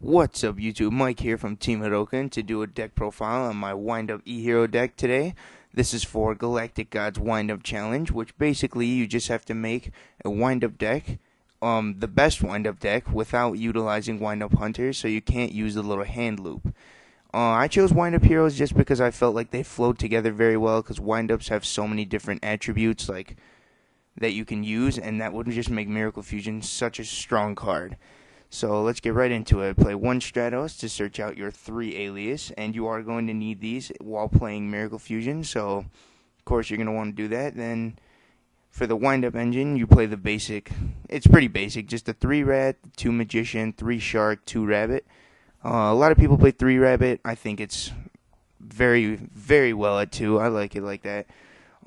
What's up, YouTube? Mike here from Team Hadoken to do a deck profile on my Wind-Up E-Hero deck today. This is for GalacticGod's Wind-Up Challenge, which basically you just have to make a Wind-Up deck, the best Wind-Up deck, without utilizing Wind-Up Hunters, so you can't use the little hand loop. I chose Wind-Up Heroes just because I felt like they flowed together very well, because Wind-Ups have so many different attributes like that you can use, and that would just make Miracle Fusion such a strong card. So let's get right into it. Play one Stratos to search out your 3 alias, and you are going to need these while playing Miracle Fusion, so of course you're going to want to do that. Then for the wind-up engine, you play the basic. It's pretty basic, just a 3 rat, 2 magician, 3 shark, 2 rabbit. A lot of people play 3 rabbit. I think it's very, very well at 2. I like it like that.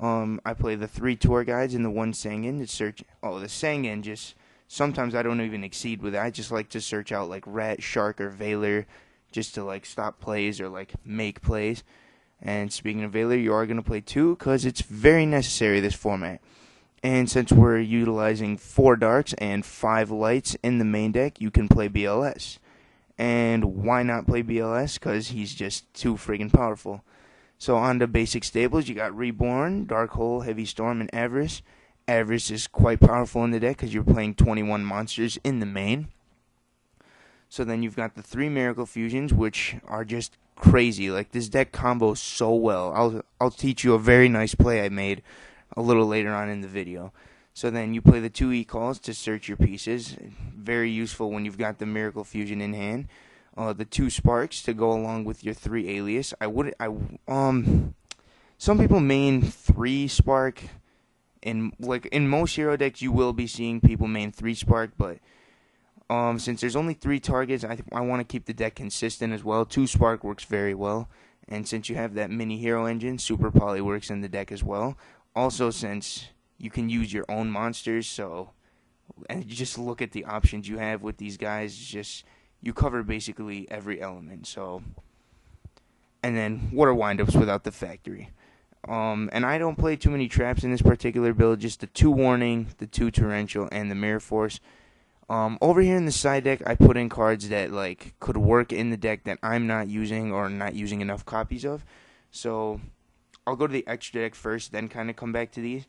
I play the 3 tour guides and the 1 Sangan to search. Oh, the Sangan just... Sometimes I don't even exceed with it. I just like to search out like rat, shark, or Veiler just to like stop plays or like make plays. And speaking of Veiler, you are going to play 2 because it's very necessary this format. And since we're utilizing 4 darks and 5 lights in the main deck, you can play BLS. And why not play BLS? Because he's just too friggin' powerful. So on to basic stables, you got Reborn, Dark Hole, Heavy Storm, and Avarice. Avarice is quite powerful in the deck because you're playing 21 monsters in the main. So then you've got the 3 Miracle Fusions, which are just crazy. Like, this deck combos so well. I'll teach you a very nice play I made a little later on in the video. So then you play the 2 E-Calls to search your pieces. Very useful when you've got the Miracle Fusion in hand. The 2 Sparks to go along with your 3 Alias. Some people main 3 Spark. In most hero decks, you will be seeing people main 3 Spark, but since there's only 3 targets, I want to keep the deck consistent as well. 2 Spark works very well, and since you have that mini hero engine, Super Poly works in the deck as well. Also, since you can use your own monsters, and you just look at the options you have with these guys, you cover basically every element. So, and then what are windups without the factory? And I don't play too many traps in this particular build, just the 2 Warning, the 2 Torrential, and the Mirror Force. Over here in the side deck, I put in cards that could work in the deck that I'm not using or not using enough copies of. So I'll go to the extra deck first, then kind of come back to these.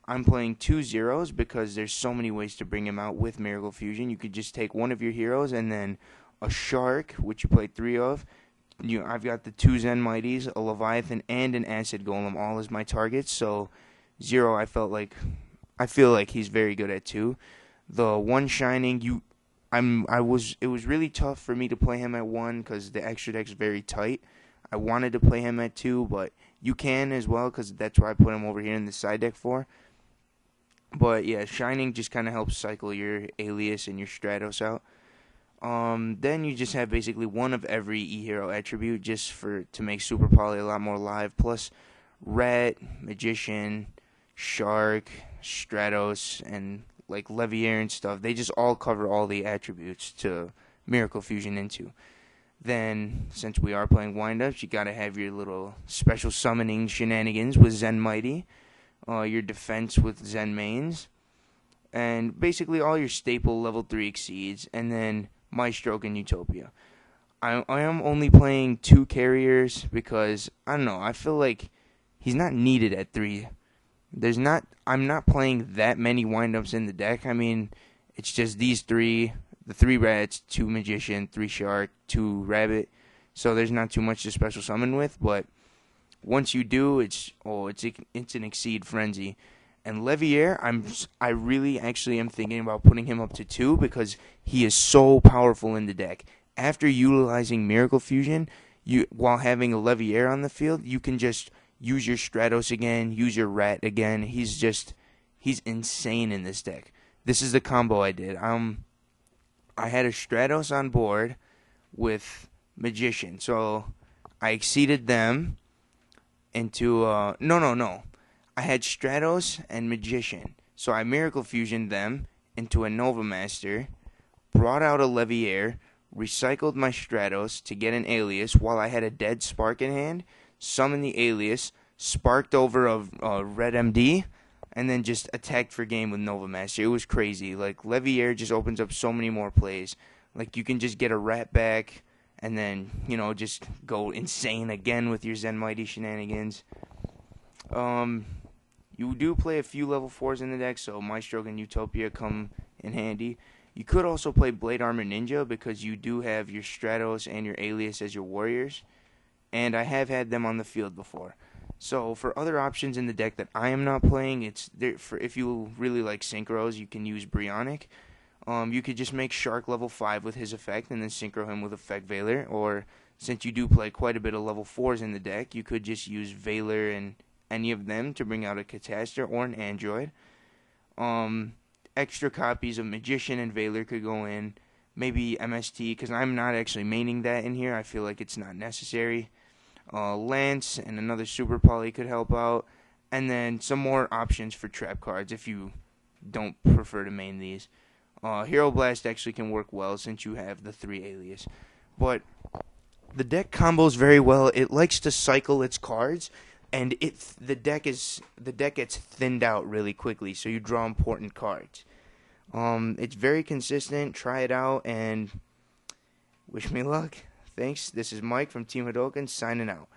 I'm playing 2 Zeros because there's so many ways to bring him out with Miracle Fusion. You could just take one of your heroes and then a Shark, which you play 3 of. I've got the 2 Zen Mighties, a Leviathan, and an Acid Golem all as my targets. So 0, I feel like he's very good at 2. The 1 Shining, it was really tough for me to play him at 1 because the extra deck's very tight. I wanted to play him at 2, but you can as well because that's why I put him over here in the side deck for. But yeah, Shining just kind of helps cycle your Alias and your Stratos out. Then you just have basically one of every E-Hero attribute just to make Super Poly a lot more live, plus Rat, Magician, Shark, Stratos, and like Leviair and stuff. They just all cover all the attributes to Miracle Fusion into. Then, since we are playing wind-ups, you gotta have your little special summoning shenanigans with Zen Mighty, your defense with Zen Mains, and basically all your staple level 3 exceeds, and then Maestro and Utopia. I am only playing 2 carriers because, I don't know, I feel like he's not needed at 3. I'm not playing that many windups in the deck. I mean, it's just these 3, the 3 Rats, 2 Magician, 3 Shark, 2 Rabbit, so there's not too much to special summon with, but once you do, it's an Exceed Frenzy. And Leviair, I really actually am thinking about putting him up to 2 because he is so powerful in the deck. After utilizing Miracle Fusion, while having a Leviair on the field, you can just use your Stratos again, use your Rat again. He's insane in this deck. This is the combo I did. I had a Stratos on board with Magician, so I exceeded them into no. I had Stratos and Magician, so I Miracle Fusioned them into a Nova Master, brought out a Leviair, recycled my Stratos to get an Alias while I had a dead Spark in hand, summoned the Alias, sparked over a Red MD, and then just attacked for game with Nova Master. It was crazy. Like, Leviair just opens up so many more plays. Like, you can just get a rat back and then, just go insane again with your Zen Mighty shenanigans. You do play a few level 4s in the deck, so Maelstrom and Utopia come in handy. You could also play Blade Armor Ninja because you do have your Stratos and your Alias as your warriors, and I have had them on the field before. So for other options in the deck that I am not playing, it's there for if you really like synchros, you can use Brionic. You could just make Shark level 5 with his effect and then synchro him with Effect Veiler, or since you do play quite a bit of level 4s in the deck, you could just use Veiler and any of them to bring out a Catastor or an Android. Extra copies of Magician and Veiler could go in. Maybe MST, because I'm not actually maining that in here. I feel like it's not necessary. Lance and another Super Poly could help out. And then some more options for trap cards if you don't prefer to main these. Hero Blast actually can work well since you have the 3 Alias. But the deck combos very well. It likes to cycle its cards, and the deck gets thinned out really quickly, so you draw important cards. It's very consistent. Try it out, and wish me luck. Thanks. This is Mike from Team Hadoken signing out.